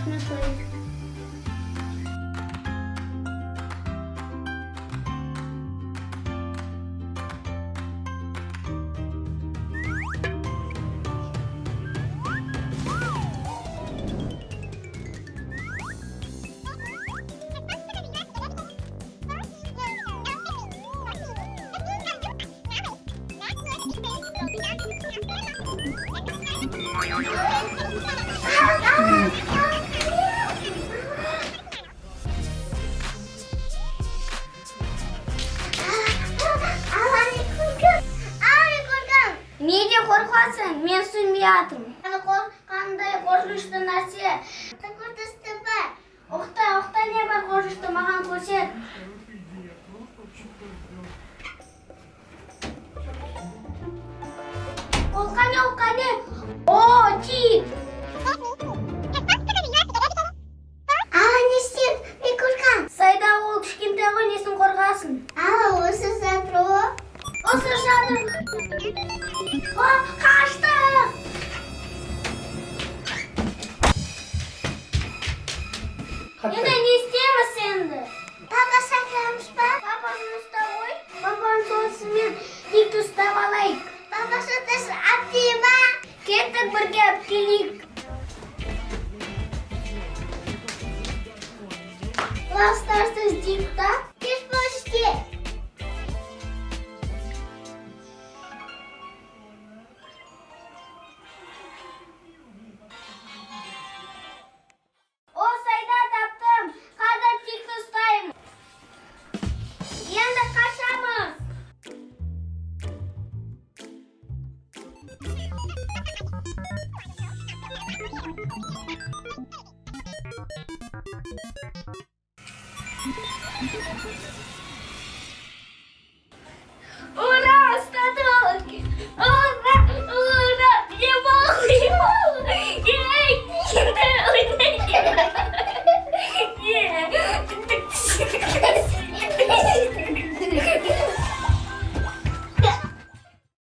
Rahmetlik. Неге қорқасың? Мен сүймеятым. Аны қандай қорқынышты нәрсе? Көрсетті бе? Оқта не бар қорқынышты маған көрсет. Ол қане? О, тик! Не істеп? Мен қорқам. Сайда ол кішкентай ғой, несін қорқасың? Осы жатыр. Осы жатыр. О, қашты! Енді не істейміз енді? Папа сақырмыш па? Папа жұмыста ғой. Папаның сонысымен дикті ұстап алайық. Папа сотасы әптей ма? Кеттік бірге әпкелейік. Класстарсыз дикта. Кеш бөлішке. О, сайда таптым. Қазір дикті ұстаймын. Енді қашамыз.